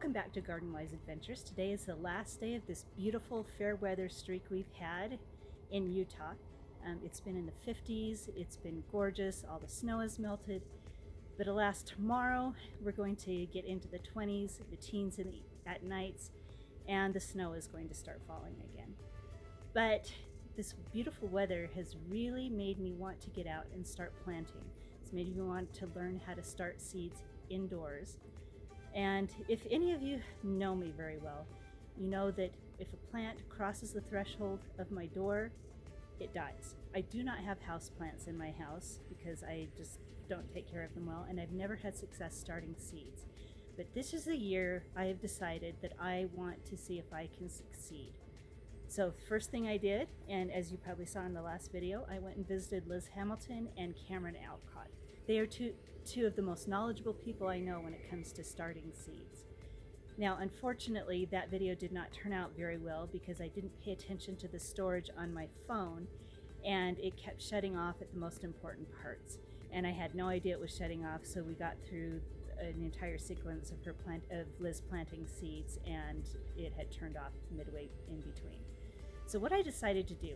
Welcome back to Garden Wise Adventures. Today is the last day of this beautiful fair weather streak we've had in Utah. It's been in the 50s, it's been gorgeous, all the snow has melted, but alas, tomorrow we're going to get into the 20s, the teens at nights, and the snow is going to start falling again. But this beautiful weather has really made me want to get out and start planting. It's made me want to learn how to start seeds indoors. And if any of you know me very well, you know that if a plant crosses the threshold of my door, it dies. I do not have house plants in my house because I just don't take care of them well, and I've never had success starting seeds. But this is the year I have decided that I want to see if I can succeed. So first thing I did, and as you probably saw in the last video, I went and visited Liz Hamilton and Cameron Alcott. They are two of the most knowledgeable people I know when it comes to starting seeds. Now, unfortunately, that video did not turn out very well because I didn't pay attention to the storage on my phone, and it kept shutting off at the most important parts. And I had no idea it was shutting off, so we got through an entire sequence of Liz planting seeds, and it had turned off midway in between. So what I decided to do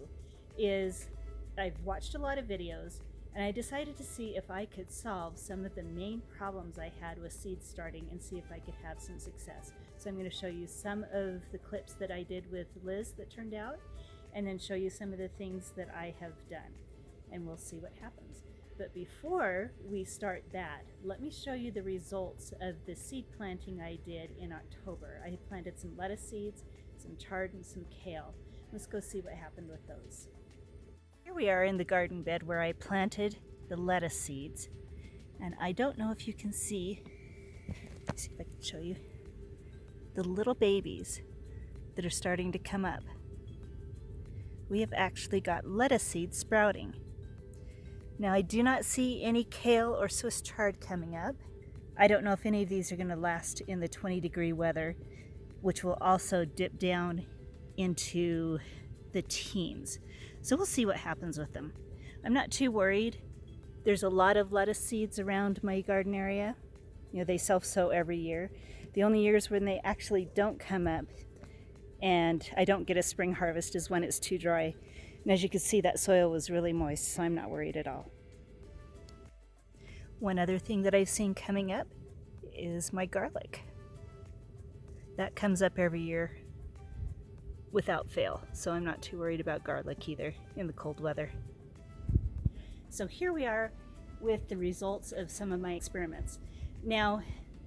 is I've watched a lot of videos, and I decided to see if I could solve some of the main problems I had with seed starting and see if I could have some success. So I'm going to show you some of the clips that I did with Liz that turned out, and then show you some of the things that I have done, and we'll see what happens. But before we start that, let me show you the results of the seed planting I did in October. I had planted some lettuce seeds, some chard, and some kale. Let's go see what happened with those. Here we are in the garden bed where I planted the lettuce seeds, and I don't know if you can see, let's see if I can show you, the little babies that are starting to come up. We have actually got lettuce seeds sprouting. Now I do not see any kale or Swiss chard coming up. I don't know if any of these are going to last in the 20-degree weather, which will also dip down into the teens. So we'll see what happens with them. I'm not too worried. There's a lot of lettuce seeds around my garden area. You know, they self-sow every year. The only years when they actually don't come up and I don't get a spring harvest is when it's too dry. And as you can see, that soil was really moist, so I'm not worried at all. One other thing that I've seen coming up is my garlic. That comes up every year without fail, so I'm not too worried about garlic either in the cold weather. So here we are with the results of some of my experiments. Now,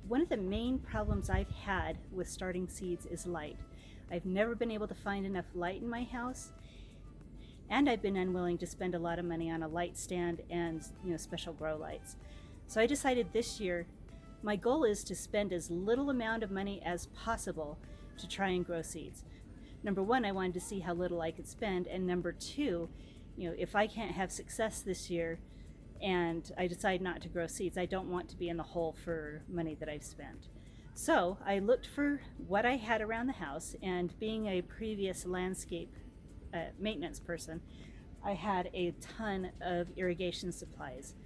one of the main problems I've had with starting seeds is light. I've never been able to find enough light in my house, and I've been unwilling to spend a lot of money on a light stand and special grow lights. So I decided this year my goal is to spend as little amount of money as possible to try and grow seeds. Number one, I wanted to see how little I could spend, and number two, if I can't have success this year and I decide not to grow seeds, I don't want to be in the hole for money that I've spent. So I looked for what I had around the house, and being a previous landscape maintenance person, I had a ton of irrigation supplies.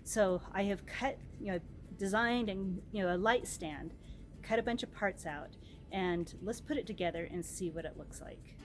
So I have designed a light stand, cut a bunch of parts out, and let's put it together and see what it looks like.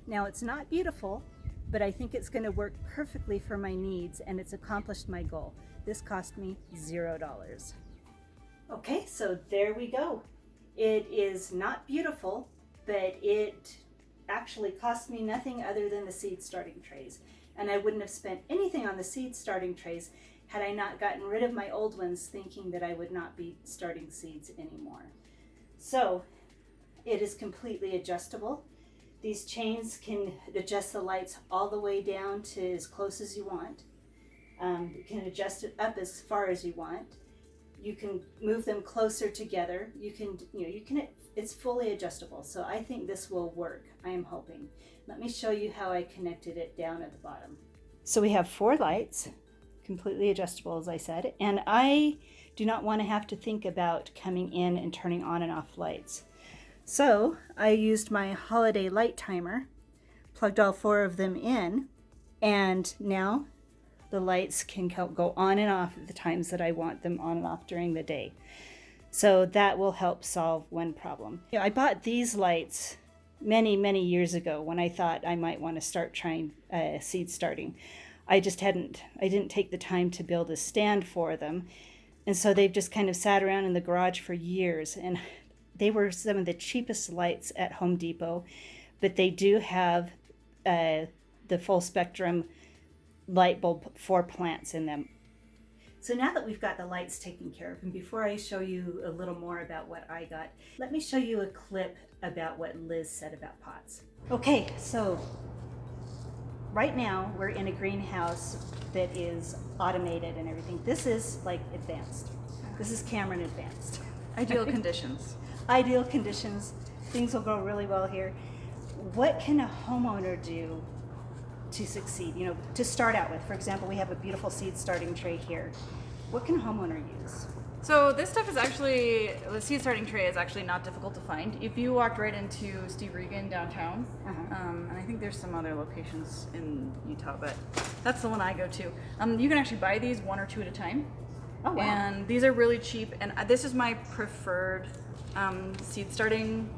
Now it's not beautiful, but I think it's going to work perfectly for my needs, and it's accomplished my goal. This cost me $0. Okay, so there we go. It is not beautiful, but it actually cost me nothing other than the seed starting trays. And I wouldn't have spent anything on the seed starting trays had I not gotten rid of my old ones, thinking that I would not be starting seeds anymore. So it is completely adjustable. These chains can adjust the lights all the way down to as close as you want. You can adjust it up as far as you want. You can move them closer together. It's fully adjustable. So I think this will work. I am hoping. Let me show you how I connected it down at the bottom. So we have 4 lights, completely adjustable, as I said, and I do not want to have to think about coming in and turning on and off lights. So I used my holiday light timer, plugged all 4 of them in, and now the lights can go on and off at the times that I want them on and off during the day. So that will help solve one problem. I bought these lights many years ago when I thought I might want to start trying seed starting. I didn't take the time to build a stand for them. And so they've just kind of sat around in the garage for years. And they were some of the cheapest lights at Home Depot, but they do have the full spectrum light bulb for plants in them. So now that we've got the lights taken care of, and before I show you a little more about what I got, let me show you a clip about what Liz said about pots. Okay, so right now we're in a greenhouse that is automated and everything. This is like advanced. This is Cameron advanced. Ideal conditions. Ideal conditions. Things will go really well here. What can a homeowner do to succeed, to start out with? For example, we have a beautiful seed starting tray here. What can a homeowner use? So this stuff is actually, the seed starting tray is actually not difficult to find. If you walked right into Steve Regan downtown, and I think there's some other locations in Utah, but that's the one I go to. You can actually buy these 1 or 2 at a time. Oh, wow. And these are really cheap, and this is my preferred seed starting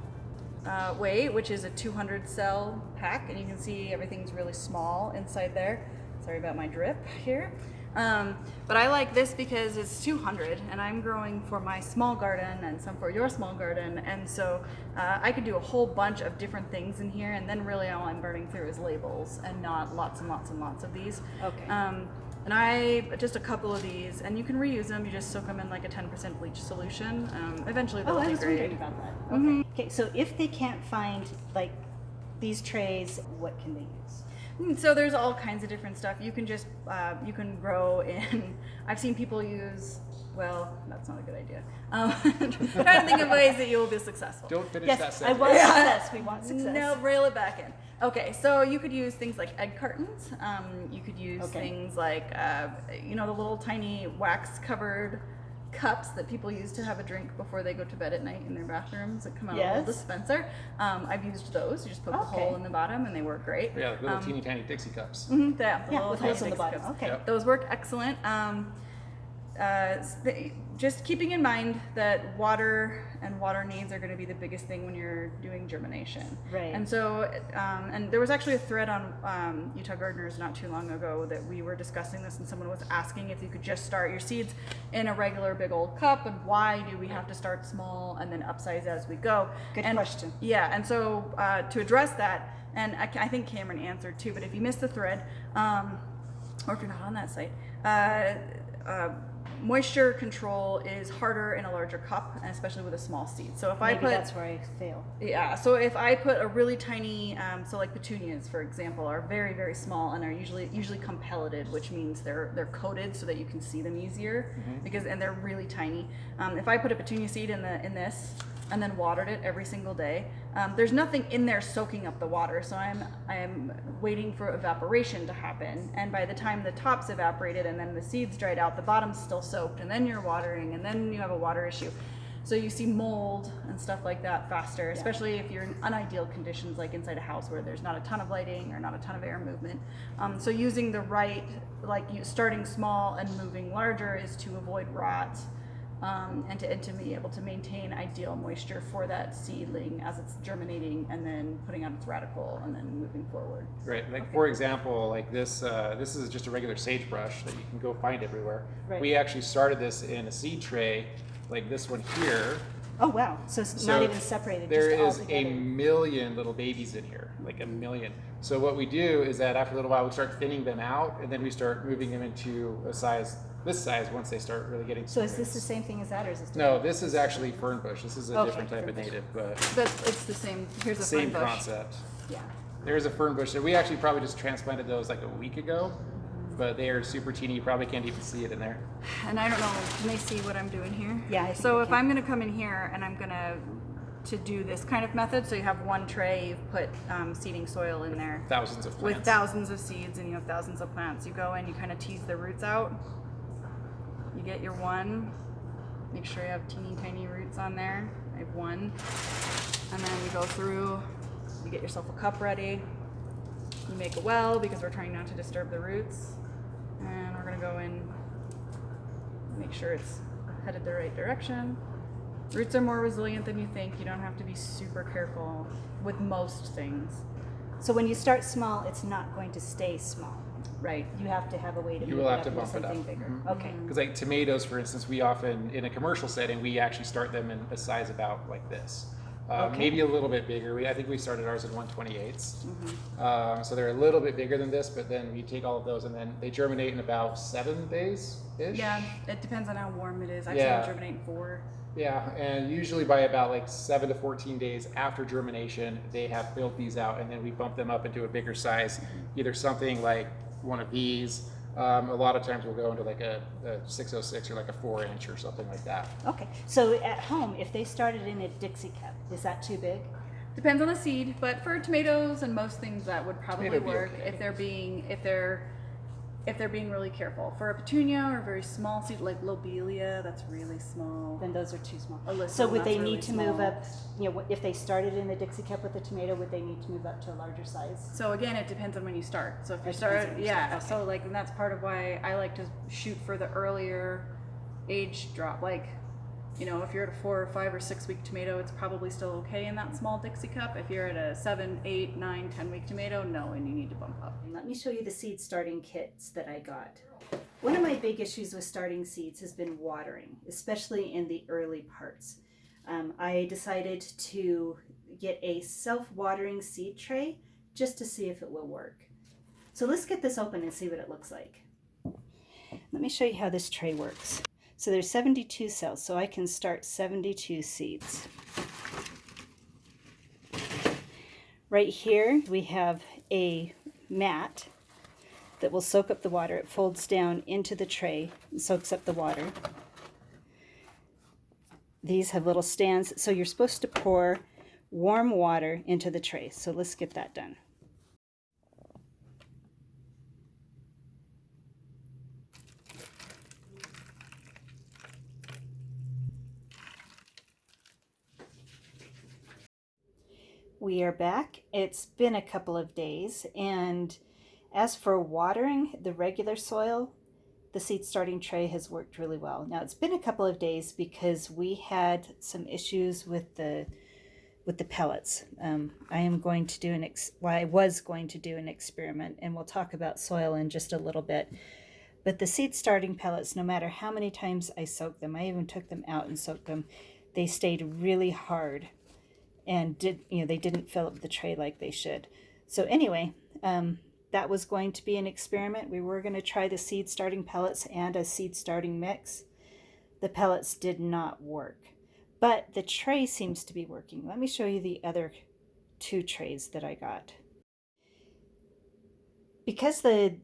way, which is a 200 cell pack, and you can see everything's really small inside there. Sorry about my drip here. But I like this because it's 200, and I'm growing for my small garden and some for your small garden, and so I could do a whole bunch of different things in here, and then really all I'm burning through is labels and not lots and lots and lots of these. Okay. And I just a couple of these, and you can reuse them. You just soak them in like a 10% bleach solution. Eventually they'll degrade. I was wondering about that. Okay. Okay, so if they can't find like these trays, what can they use? So there's all kinds of different stuff. You can just, you can grow in, I've seen people use, well, that's not a good idea. Trying to think of ways that you'll be successful. Don't finish Yes, that I sentence. want success. We want success. No, reel it back in. Okay, so you could use things like egg cartons. You could use things like, the little tiny wax-covered cups that people use to have a drink before they go to bed at night in their bathrooms that come out of a little dispenser. I've used those. You just poke the hole in the bottom and they work great. Yeah, little teeny tiny Dixie cups. Yeah, with holes in the bottom. Cups. Okay. Yep. Those work excellent. Just keeping in mind that water and water needs are going to be the biggest thing when you're doing germination. Right. And so, and there was actually a thread on Utah Gardeners not too long ago that we were discussing this, and someone was asking if you could just start your seeds in a regular big old cup, and why do we have to start small and then upsize as we go? Good question. Yeah, and so to address that, and I think Cameron answered too, but if you missed the thread, or if you're not on that site, moisture control is harder in a larger cup, and especially with a small seed. So if Maybe that's where I fail. Yeah, so if I put a really tiny, so like petunias, for example, are very, very small and are usually come pelleted, which means they're coated so that you can see them easier, and they're really tiny. If I put a petunia seed in this and then watered it every single day, there's nothing in there soaking up the water, so I'm waiting for evaporation to happen, and by the time the top's evaporated and then the seeds dried out, the bottom's still soaked, and then you're watering, and then you have a water issue. So you see mold and stuff like that faster, especially if you're in unideal conditions like inside a house where there's not a ton of lighting or not a ton of air movement. So using the right, starting small and moving larger is to avoid rot. And to be able to maintain ideal moisture for that seedling as it's germinating and then putting out its radicle and then moving forward. Right. For example, like this is just a regular sagebrush that you can go find everywhere. Right. We actually started this in a seed tray, like this one here. Oh wow! So it's not even separated. There just all is together. a million little babies in here, like a million. So what we do is that after a little while, we start thinning them out, and then we start moving them into this size once they start really getting. So is this the same thing as that, or is this No, this is actually fern bush. This is a different type of fern bush. native, but It's the same. Here's a fern same bush. concept. Yeah. There's a fern bush. We actually probably just transplanted those like a week ago. but they are super teeny. You probably can't even see it in there. And I don't know, can they see what I'm doing here? Yeah, I think So they if can. I'm gonna come in here and I'm gonna to do this kind of method, so you have one tray, you've put seeding soil in there Thousands of plants. with thousands of seeds, and you have thousands of plants. You go in, you kind of tease the roots out. You get your one. Make sure you have teeny tiny roots on there. I have one. And then you go through, you get yourself a cup ready. You make a well because we're trying not to disturb the roots. And we're gonna go in, make sure it's headed the right direction. Roots are more resilient than you think. You don't have to be super careful with most things. So when you start small, it's not going to stay small. Right. You have to have a way to You move will it have up to into bump it something up. bigger. Mhm. Okay. Because like tomatoes, for instance, we often, in a commercial setting, we actually start them in a size about like this. Okay. Maybe a little bit bigger. I think we started ours in 1/28. So they're a little bit bigger than this, but then we take all of those and then they germinate in about 7 days-ish. Yeah, it depends on how warm it is. I've Yeah. seen it germinate in 4. Yeah, and usually by about like 7 to 14 days after germination, they have filled these out, and then we bump them up into a bigger size, either something like one of these. A lot of times we'll go into like a 606 or like a 4-inch or something like that. Okay. So at home, if they started in a Dixie cup, is that too big? Depends on the seed, but for tomatoes and most things that would probably Tomato would be work okay. if they're being really careful. For a petunia or a very small seed like lobelia, that's really small. Then those are too small. Alyssum, So would that's they really need to move small. up? You know, if they started in a Dixie cup with a tomato, would they need to move up to a larger size? So again, it depends on when you start. So if you It depends start, on when you yeah. start, okay. So like, and that's part of why I like to shoot for the earlier age drop. Like, you know, if you're at a 4 or 5 or 6 week tomato, it's probably still okay in that small Dixie cup. If you're at a 7, 8, 9, 10 week tomato, no, and you need to bump up. And let me show you the seed starting kits that I got. One of my big issues with starting seeds has been watering, especially in the early parts. I decided to get a self-watering seed tray just to see if it will work. So let's get this open and see what it looks like. Let me show you how this tray works. So there's 72 cells, so I can start 72 seeds. Right here we have a mat that will soak up the water. It folds down into the tray and soaks up the water. These have little stands, so you're supposed to pour warm water into the tray. So let's get that done. We are back. It's been a couple of days, and as for watering the regular soil, the seed starting tray has worked really well. Now it's been a couple of days because we had some issues with the pellets. I was going to do an experiment, and we'll talk about soil in just a little bit. But the seed starting pellets, no matter how many times I soaked them, I even took them out and soaked them, they stayed really hard. And they didn't fill up the tray like they should. So anyway, that was going to be an experiment. We were going to try the seed starting pellets and a seed starting mix. The pellets did not work, but the tray seems to be working. Let me show you the other 2 trays that I got. Because the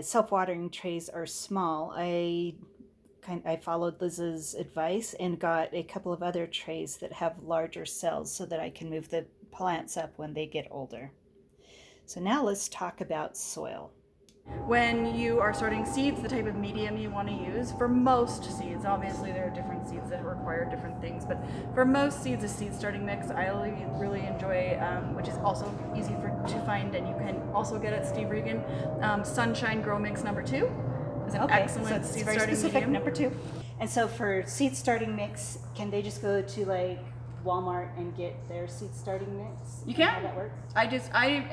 self-watering trays are small, I followed Liz's advice and got a couple of other trays that have larger cells so that I can move the plants up when they get older. So now let's talk about soil. When you are starting seeds, the type of medium you want to use for most seeds, obviously there are different seeds that require different things, but for most seeds, a seed starting mix I really enjoy, which is also easy to find, and you can also get at Steve Regan. Sunshine Grow Mix number 2 is an excellent so seed very starting specific, medium. number 2. And so for seed starting mix, can they just go to like Walmart and get their seed starting mix? You can. How that works? I'm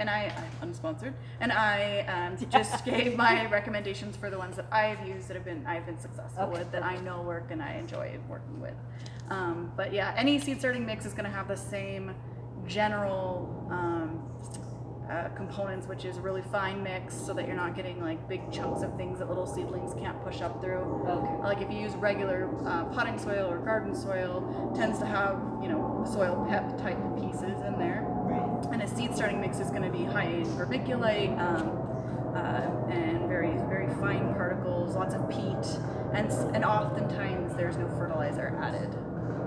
unsponsored, and I just gave my recommendations for the ones that I've used that I've been successful with, that I know work and I enjoy working with. But yeah, any seed starting mix is going to have the same general components, which is a really fine mix, so that you're not getting like big chunks of things that little seedlings can't push up through. Okay. Like if you use regular potting soil or garden soil, tends to have soil pep type pieces in there. Right. And a seed starting mix is going to be high in vermiculite and very, very fine particles, lots of peat, and oftentimes there's no fertilizer added.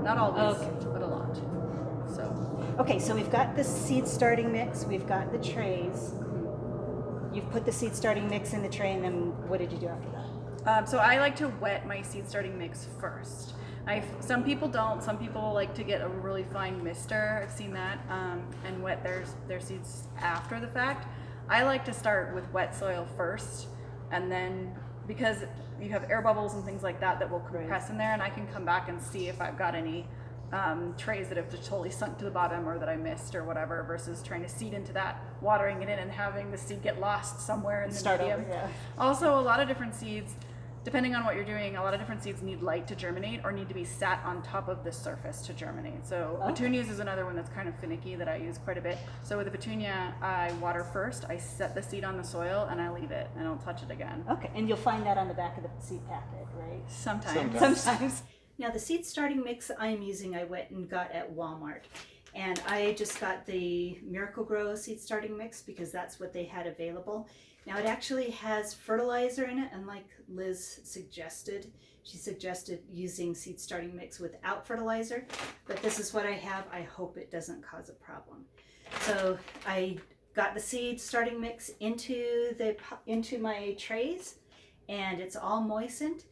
Not always, but a lot. So. Okay, so we've got the seed starting mix, we've got the trays. You've put the seed starting mix in the tray, and then what did you do after that? So I like to wet my seed starting mix first. Some people don't. Some people like to get a really fine mister. I've seen that, and wet their seeds after the fact. I like to start with wet soil first, and then because you have air bubbles and things like that will compress in there, and I can come back and see if I've got any trays that have just totally sunk to the bottom or that I missed or whatever, versus trying to seed into that, watering it in, and having the seed get lost somewhere in the medium. Over, yeah. Also, a lot of different seeds, depending on what you're doing, a lot of different seeds need light to germinate or need to be sat on top of the surface to germinate. So petunias is another one that's kind of finicky that I use quite a bit. So with the petunia, I water first, I set the seed on the soil, and I leave it. I don't touch it again. Okay, and you'll find that on the back of the seed packet, right? Sometimes. Now the seed starting mix I'm using, I went and got at Walmart. And I just got the Miracle Grow seed starting mix because that's what they had available. Now it actually has fertilizer in it, and like Liz suggested, she suggested using seed starting mix without fertilizer, but this is what I have. I hope it doesn't cause a problem. So I got the seed starting mix into my trays, and it's all moistened.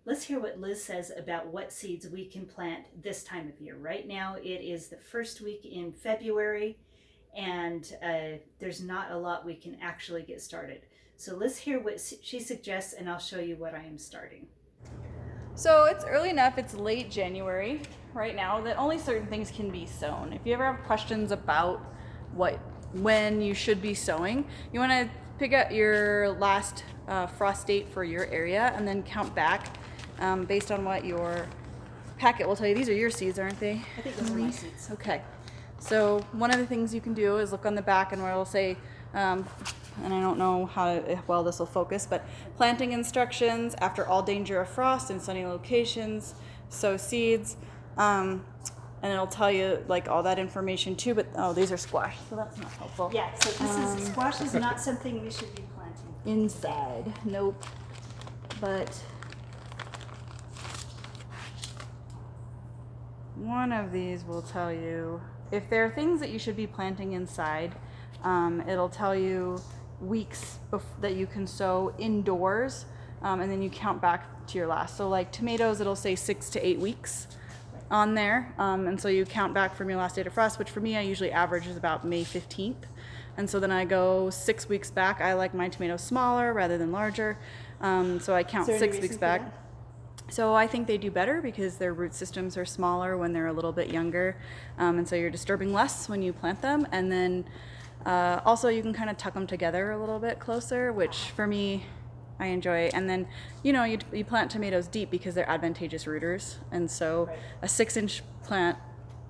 Let's hear what Liz says about what seeds we can plant this time of year. Right now it is the first week in February, and there's not a lot we can actually get started. So let's hear what she suggests, and I'll show you what I am starting. So it's early enough, it's late January right now, that only certain things can be sown. If you ever have questions about when you should be sowing, you want to pick out your last frost date for your area and then count back based on what your packet will tell you. These are your seeds, aren't they? I think those are my seeds. Okay. So one of the things you can do is look on the back, and where it'll say, and I don't know how well this will focus, but planting instructions after all danger of frost in sunny locations, sow seeds, and it'll tell you like all that information too. But these are squash, so that's not helpful. Yeah. So this squash is not something we should be planting inside. Nope. But one of these will tell you if there are things that you should be planting inside. It'll tell you weeks that you can sow indoors, and then you count back to your last. So like tomatoes, it'll say 6 to 8 weeks on there, and so you count back from your last date of frost, which for me I usually average is about May 15th. And so then I go 6 weeks back. I like my tomatoes smaller rather than larger, so I count 6 weeks back. So I think they do better because their root systems are smaller when they're a little bit younger, and so you're disturbing less when you plant them. And then also you can kind of tuck them together a little bit closer, which for me I enjoy. And then you plant tomatoes deep because they're advantageous rooters, and so a 6-inch plant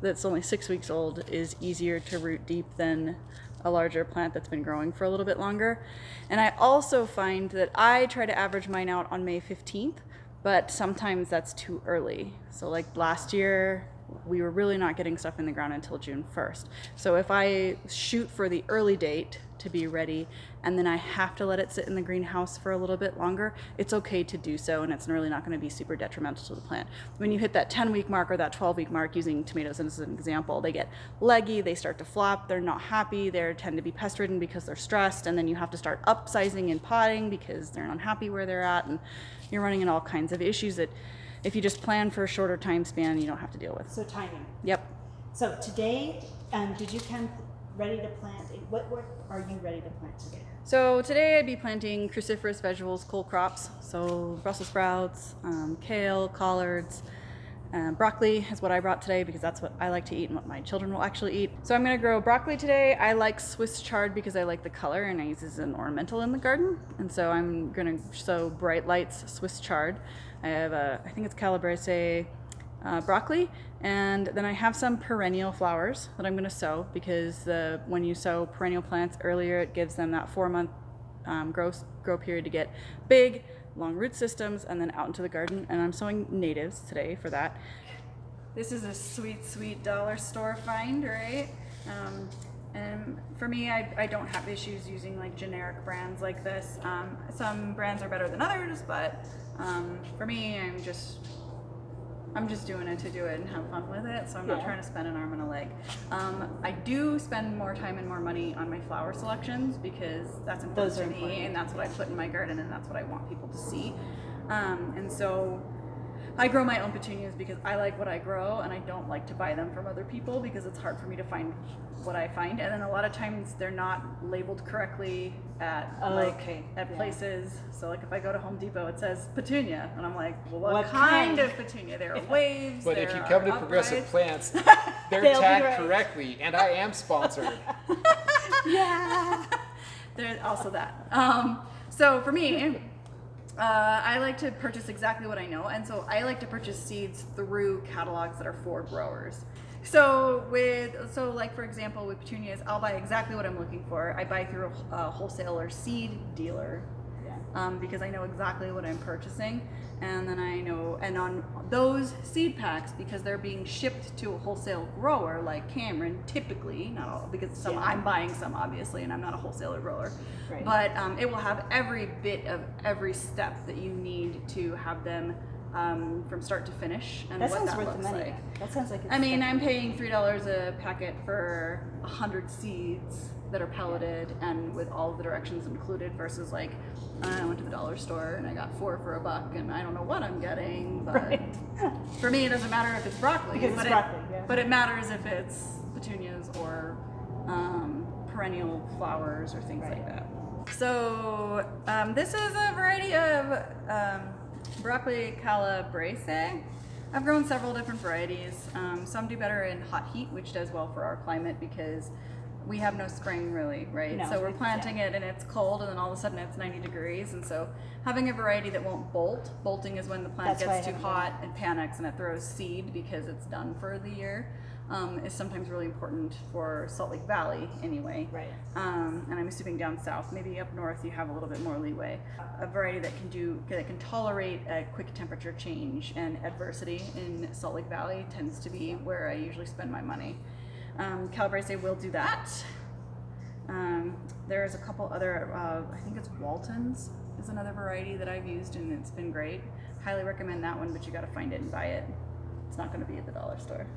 that's only 6 weeks old is easier to root deep than a larger plant that's been growing for a little bit longer. And I also find that I try to average mine out on May 15th, but sometimes that's too early. So like last year, we were really not getting stuff in the ground until June 1st. So if I shoot for the early date to be ready, and then I have to let it sit in the greenhouse for a little bit longer, it's okay to do so, and it's really not going to be super detrimental to the plant. When you hit that 10-week mark or that 12-week mark, using tomatoes as an example, they get leggy, they start to flop, they're not happy, they tend to be pest-ridden because they're stressed, and then you have to start upsizing and potting because they're unhappy where they're at, and you're running into all kinds of issues that if you just plan for a shorter time span, you don't have to deal with. So timing. Yep. So today, did you come ready to plant? What are you ready to plant today? So today I'd be planting cruciferous vegetables, cool crops. So Brussels sprouts, kale, collards, broccoli is what I brought today because that's what I like to eat and what my children will actually eat. So I'm going to grow broccoli today. I like Swiss chard because I like the color and I use it as an ornamental in the garden. And so I'm going to sow Bright Lights Swiss chard. I have I think it's Calabrese broccoli, and then I have some perennial flowers that I'm going to sow because when you sow perennial plants earlier, it gives them that 4-month grow period to get big, long root systems, and then out into the garden. And I'm sowing natives today for that. This is a sweet, sweet dollar store find, right? And for me, I don't have issues using like generic brands like this. Some brands are better than others, but for me, I'm just doing it to do it and have fun with it. So I'm not trying to spend an arm and a leg. I do spend more time and more money on my flower selections because that's important to me, and that's what I put in my garden, and that's what I want people to see. And so I grow my own petunias because I like what I grow, and I don't like to buy them from other people because it's hard for me to find what I find. And then a lot of times they're not labeled correctly at places. So like if I go to Home Depot, it says petunia, and I'm like, well, what kind of petunia? There are waves. But if you come to Progressive Plants, they're tagged correctly, and I am sponsored. Yeah. There's also that. So for me, I like to purchase exactly what I know, and so I like to purchase seeds through catalogs that are for growers. So like for example with petunias, I'll buy exactly what I'm looking for. I buy through a wholesaler seed dealer because I know exactly what I'm purchasing, and then I know, and on those seed packs, because they're being shipped to a wholesale grower like Cameron, typically, not all, because I'm buying some obviously, and I'm not a wholesaler grower, but it will have every bit of every step that you need to have them from start to finish, and that what sounds that worth looks the money. like. That sounds like it's I mean, I'm paying $3 a packet for 100 seeds that are pelleted and with all the directions included, versus like I went to the dollar store and I got 4 for $1, and I don't know what I'm getting, but for me it doesn't matter if it's broccoli, but it matters if it's petunias or perennial flowers or things like that. So this is a variety of broccoli calabrese. I've grown several different varieties. Some do better in hot heat, which does well for our climate because we have no spring really, right? No, so we're planting it and it's cold, and then all of a sudden it's 90 degrees. And so having a variety that won't bolt, bolting is when the plant gets too hot and panics and it throws seed because it's done for the year, is sometimes really important for Salt Lake Valley anyway. Right. And I'm assuming down south, maybe up north you have a little bit more leeway. A variety that can tolerate a quick temperature change and adversity in Salt Lake Valley tends to be where I usually spend my money. Calabrese will do that. There's a couple other, I think it's Walton's is another variety that I've used, and it's been great. Highly recommend that one, but you got to find it and buy it. It's not going to be at the dollar store.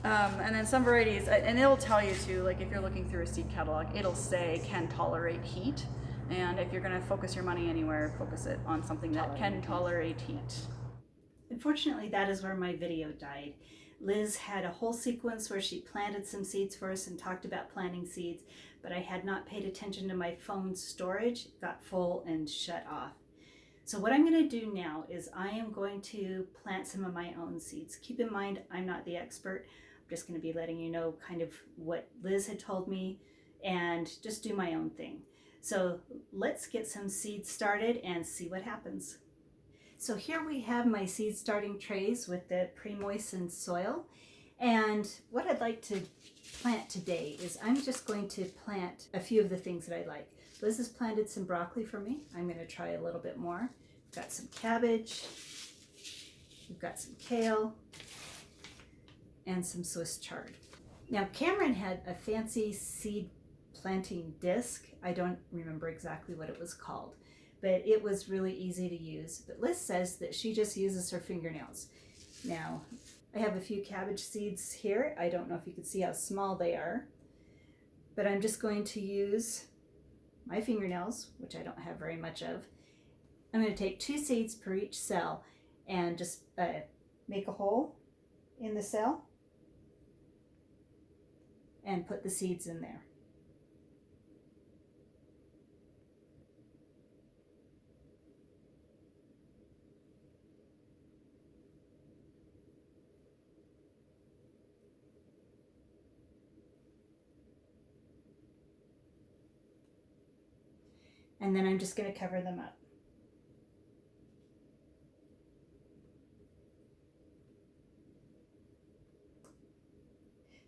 And then some varieties, and it'll tell you too, like if you're looking through a seed catalog, it'll say can tolerate heat. And if you're going to focus your money anywhere, focus it on something that can tolerate heat. Unfortunately, that is where my video died. Liz had a whole sequence where she planted some seeds for us and talked about planting seeds, but I had not paid attention to my phone's storage. It got full and shut off. So what I'm going to do now is I am going to plant some of my own seeds. Keep in mind, I'm not the expert. I'm just going to be letting you know kind of what Liz had told me and just do my own thing. So let's get some seeds started and see what happens. So here we have my seed starting trays with the pre-moistened soil. And what I'd like to plant today is I'm just going to plant a few of the things that I like. Liz has planted some broccoli for me. I'm going to try a little bit more. We've got some cabbage. We've got some kale and some Swiss chard. Now Cameron had a fancy seed planting disc. I don't remember exactly what it was called, but it was really easy to use. But Liz says that she just uses her fingernails. Now, I have a few cabbage seeds here. I don't know if you can see how small they are, but I'm just going to use my fingernails, which I don't have very much of. I'm going to take 2 seeds per each cell and just make a hole in the cell and put the seeds in there. And then I'm just going to cover them up.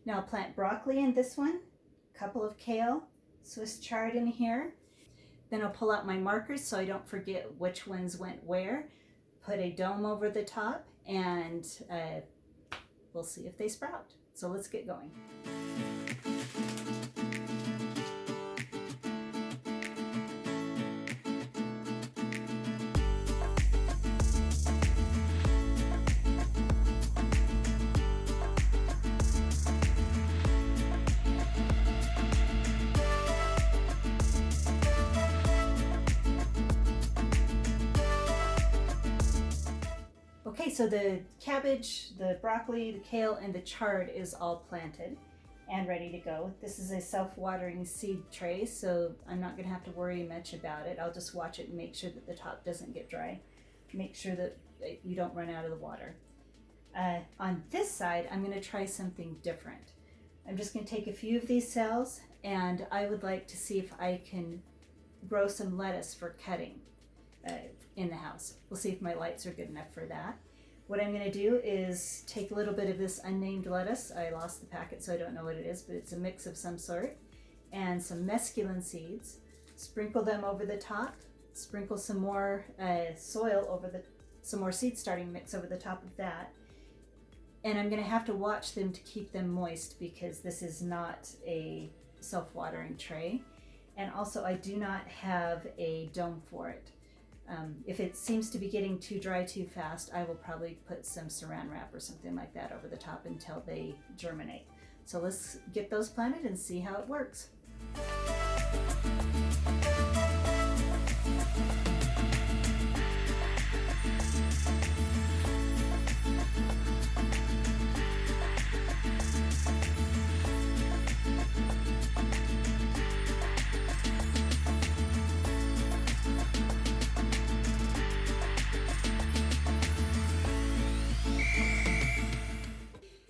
Now I'll plant broccoli in this one, a couple of kale, Swiss chard in here. Then I'll pull out my markers so I don't forget which ones went where. Put a dome over the top and we'll see if they sprout. So let's get going. Okay, so the cabbage, the broccoli, the kale, and the chard is all planted and ready to go. This is a self-watering seed tray, so I'm not going to have to worry much about it. I'll just watch it and make sure that the top doesn't get dry. Make sure that you don't run out of the water. On this side, I'm going to try something different. I'm just going to take a few of these cells, and I would like to see if I can grow some lettuce for cutting in the house. We'll see if my lights are good enough for that. What I'm going to do is take a little bit of this unnamed lettuce. I lost the packet, so I don't know what it is, but it's a mix of some sort. And some mesclun seeds. Sprinkle them over the top. Sprinkle some more soil over some more seed starting mix over the top of that. And I'm going to have to watch them to keep them moist because this is not a self-watering tray. And also I do not have a dome for it. If it seems to be getting too dry too fast, I will probably put some saran wrap or something like that over the top until they germinate. So let's get those planted and see how it works.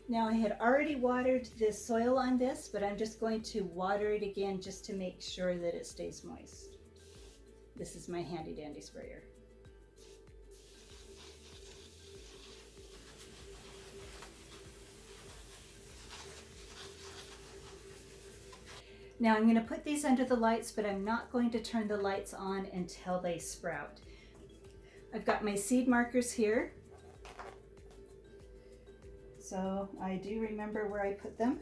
Now I had already watered the soil on this, but I'm just going to water it again just to make sure that it stays moist. This is my handy dandy sprayer. Now I'm going to put these under the lights, but I'm not going to turn the lights on until they sprout. I've got my seed markers here. So I do remember where I put them.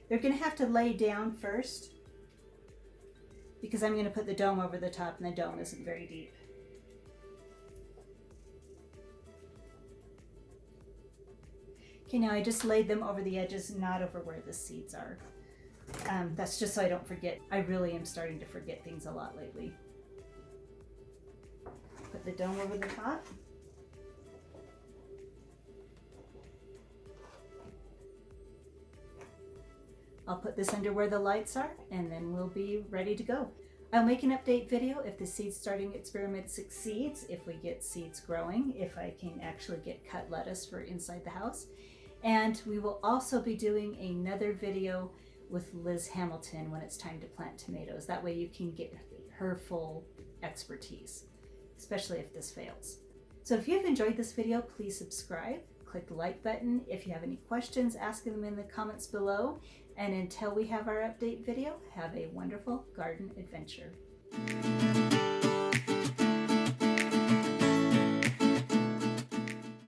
They're going to have to lay down first because I'm going to put the dome over the top, and the dome isn't very deep. Okay, now I just laid them over the edges, not over where the seeds are. That's just so I don't forget. I really am starting to forget things a lot lately. Put the dome over the top. I'll put this under where the lights are, and then we'll be ready to go. I'll make an update video if the seed starting experiment succeeds, if we get seeds growing, if I can actually get cut lettuce for inside the house. And we will also be doing another video with Liz Hamilton when it's time to plant tomatoes. That way you can get her full expertise, especially if this fails. So if you've enjoyed this video, please subscribe, click the like button. If you have any questions, ask them in the comments below. And until we have our update video, have a wonderful garden adventure.